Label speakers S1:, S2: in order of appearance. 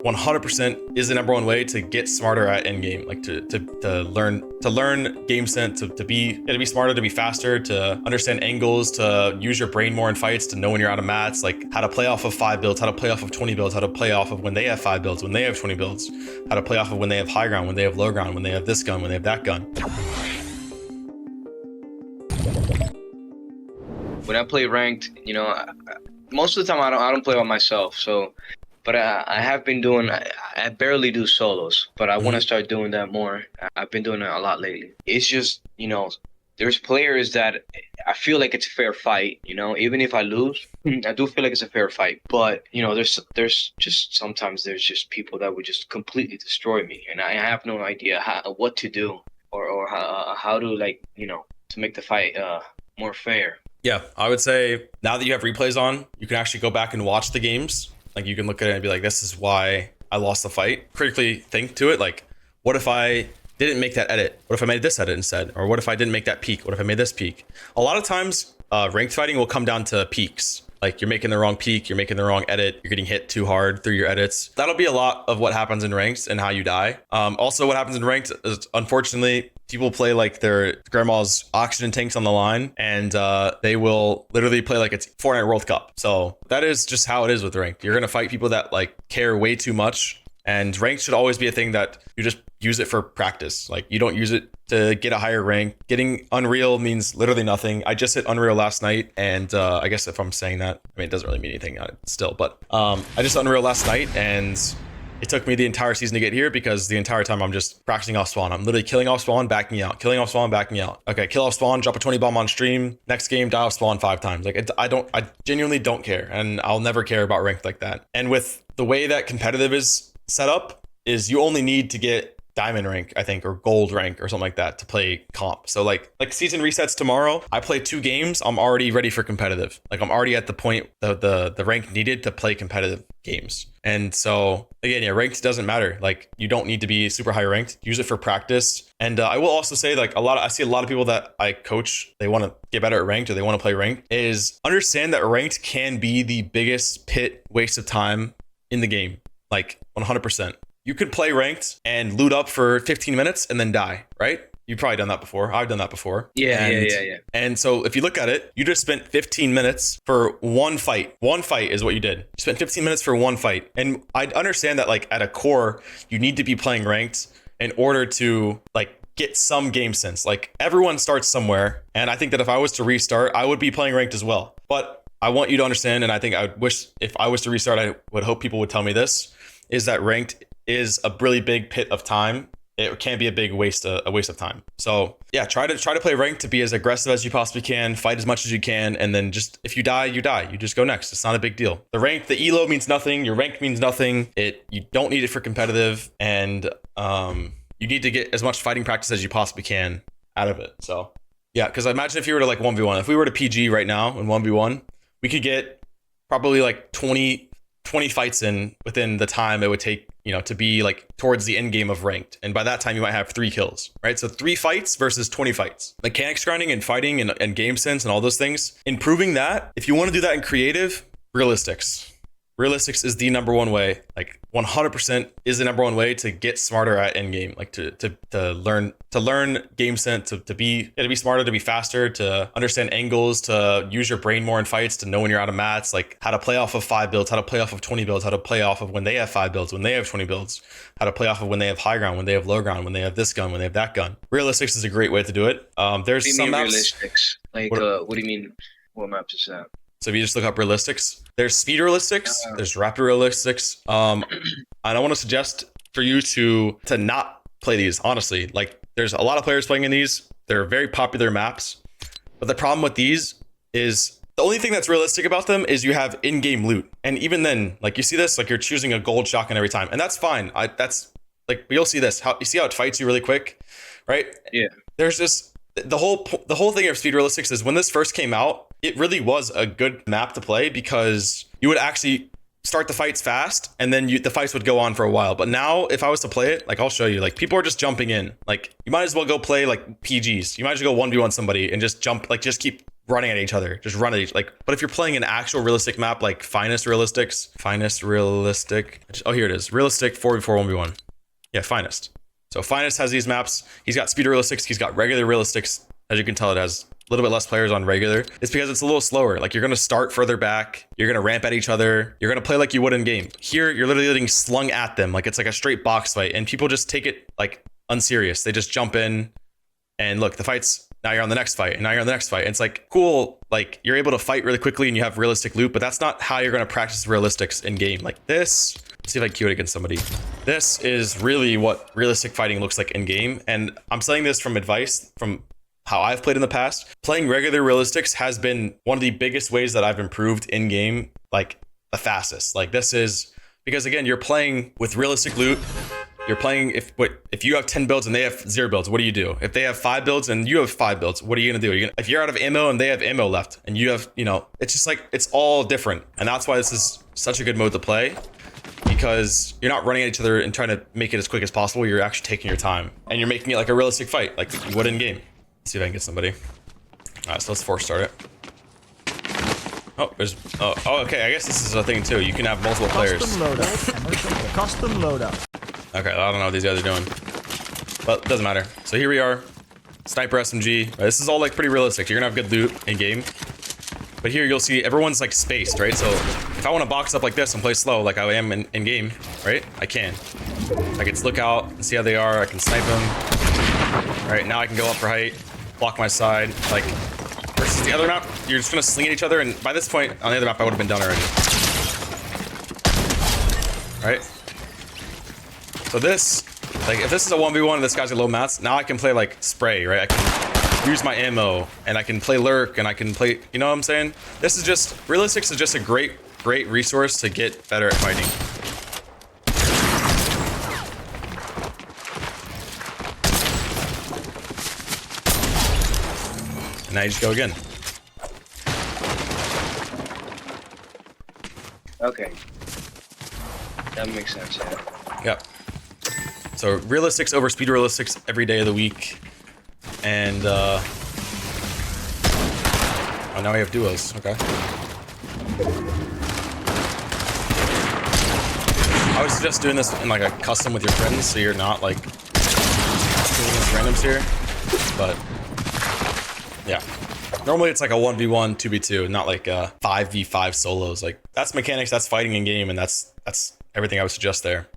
S1: 100% is the number one way to get smarter at endgame, like to learn game sense, to be smarter, to be faster, to understand angles, to use your brain more in fights, to know when you're out of mats, like how to play off of 5 builds, how to play off of 20 builds, how to play off of when they have 5 builds, when they have 20 builds, how to play off of when they have high ground, when they have low ground, when they have this gun, when they have that gun.
S2: When I play ranked, most of the time I don't play by myself. So, but I have been doing. I barely do solos, but I want to start doing that more. I've been doing it a lot lately. It's just there's players that I feel like it's a fair fight. Even if I lose, I do feel like it's a fair fight. But there's just sometimes there's just people that would just completely destroy me, and I have no idea what to do or how to to make the fight more fair.
S1: Yeah, I would say now that you have replays on, you can actually go back and watch the games. Like you can look at it and be like, this is why I lost the fight. Critically think to it, like, what if I didn't make that edit? What if I made this edit instead? Or what if I didn't make that peak? What if I made this peak? A lot of times, ranked fighting will come down to peaks. Like you're making the wrong peak, you're making the wrong edit, you're getting hit too hard through your edits. That'll be a lot of what happens in ranked and how you die. Also, what happens in ranked is, unfortunately, people play like their grandma's oxygen tanks on the line, and they will literally play like it's Fortnite World Cup. So that is just how it is with ranked. You're gonna fight people that like care way too much, and ranked should always be a thing that you just use it for practice. Like you don't use it to get a higher rank. Getting Unreal means literally nothing. I just hit Unreal last night, and I guess if I'm saying that, I mean, it doesn't really mean anything still, but I just hit Unreal last night, and it took me the entire season to get here because the entire time I'm just practicing off spawn. I'm literally killing off spawn, backing out, killing off spawn, backing out. Okay, kill off spawn, drop a 20 bomb on stream. Next game, die off spawn 5 times. Like I genuinely don't care, and I'll never care about ranked like that. And with the way that competitive is set up, is you only need to get diamond rank, I think, or gold rank or something like that to play comp. So like season resets tomorrow, I play 2 games, I'm already ready for competitive. Like I'm already at the point the rank needed to play competitive games. And so again, yeah, ranked doesn't matter. Like you don't need to be super high ranked. Use it for practice. And I will also say, like I see a lot of people that I coach, they want to get better at ranked or they want to play ranked, is understand that ranked can be the biggest pit waste of time in the game. Like 100%. You could play ranked and loot up for 15 minutes and then die, right? You've probably done that before. I've done that before.
S2: Yeah.
S1: And so if you look at it, you just spent 15 minutes for one fight. One fight is what you did. You spent 15 minutes for one fight. And I understand that like at a core, you need to be playing ranked in order to like get some game sense. Like everyone starts somewhere. And I think that if I was to restart, I would be playing ranked as well. But I want you to understand, and I think I would wish if I was to restart, I would hope people would tell me this, is that ranked is a really big pit of time. It can be a big waste of time. So yeah, try to play ranked to be as aggressive as you possibly can, fight as much as you can, and then just if you die, you die. You just go next. It's not a big deal. The elo means nothing. Your rank means nothing. You don't need it for competitive, and you need to get as much fighting practice as you possibly can out of it. So yeah, because imagine if you were to like 1v1. If we were to PG right now in 1v1, we could get probably like 20 fights in within the time it would take, to be like towards the end game of ranked. And by that time you might have 3 kills, right? So 3 fights versus 20 fights. Mechanics grinding and fighting and game sense and all those things. Improving that, if you want to do that in creative, realistics. Realistics is the number one way. Like 100% is the number one way to get smarter at endgame. Like to learn game sense, to be smarter, to be faster, to understand angles, to use your brain more in fights, to know when you're out of mats, like how to play off of 5 builds, how to play off of 20 builds, how to play off of when they have 5 builds, when they have 20 builds, how to play off of when they have high ground, when they have low ground, when they have this gun, when they have that gun. Realistics is a great way to do it. There's some maps.
S2: Realistics? Like what do you mean? What maps is that?
S1: So if you just look up realistics, there's speed realistics, there's rapid realistics. And I want to suggest for you to not play these, honestly. Like there's a lot of players playing in these. They're very popular maps. But the problem with these is the only thing that's realistic about them is you have in-game loot. And even then, like you see this, like you're choosing a gold shotgun every time. And that's fine. That's like, you'll see this. You see how it fights you really quick, right?
S2: Yeah.
S1: There's just, the whole thing of speed realistics is when this first came out, it really was a good map to play because you would actually start the fights fast and then the fights would go on for a while. But now if I was to play it, like I'll show you, like people are just jumping in. Like you might as well go play like PGs. You might as well go 1v1 somebody and just jump, like just keep running at each other, just run at each, like, but if you're playing an actual realistic map, like finest realistic, oh, here it is, realistic 4v4 1v1. Yeah, finest. So finest has these maps. He's got speed realistics. He's got regular realistics. As you can tell, it has a little bit less players on regular. It's because it's a little slower. Like, you're going to start further back. You're going to ramp at each other. You're going to play like you would in game. Here, you're literally getting slung at them. Like, it's like a straight box fight. And people just take it like unserious. They just jump in and look, the fight's, now you're on the next fight, and now you're on the next fight. And it's like, cool, like you're able to fight really quickly and you have realistic loot, but that's not how you're going to practice realistics in game. Like this, let's see if I can queue it against somebody. This is really what realistic fighting looks like in game. And I'm saying this from advice from how I've played in the past. Playing regular realistics has been one of the biggest ways that I've improved in game, like the fastest. Like this is because again, you're playing with realistic loot. You're playing, if you have 10 builds and they have 0 builds, what do you do? If they have 5 builds and you have 5 builds, what are you gonna do? If you're out of ammo and they have ammo left and you have, it's just like, it's all different. And that's why this is such a good mode to play, because you're not running at each other and trying to make it as quick as possible. You're actually taking your time and you're making it like a realistic fight, like you would in game. Let's see if I can get somebody. All right, so let's force start it. Oh, okay, I guess this is a thing too. You can have multiple players.
S3: Custom loadout. Custom loadout.
S1: Okay, I don't know what these guys are doing, but it doesn't matter. So here we are, sniper SMG. This is all like pretty realistic. You're gonna have good loot in game, but here you'll see everyone's like spaced, right? So if I want to box up like this and play slow like I am in game, right? I can. I can look out and see how they are. I can snipe them. All right, now I can go up for height, block my side. Like versus the other map, you're just gonna sling at each other, and by this point on the other map, I would have been done already. All right. So this, like, if this is a 1v1 and this guy's got low mats, now I can play, like, spray, right? I can use my ammo, and I can play lurk, and I can play, you know what I'm saying? This is just, realistics is just a great resource to get better at fighting. And now you just go again.
S2: Okay. That makes sense, yeah.
S1: Yep. So realistics over speed realistics every day of the week. And oh, now we have duos. Okay. I would suggest doing this in like a custom with your friends, so you're not like doing against randoms here. But yeah. Normally it's like a 1v1, 2v2, not like a 5v5 solos. Like that's mechanics, that's fighting in game, and that's everything I would suggest there.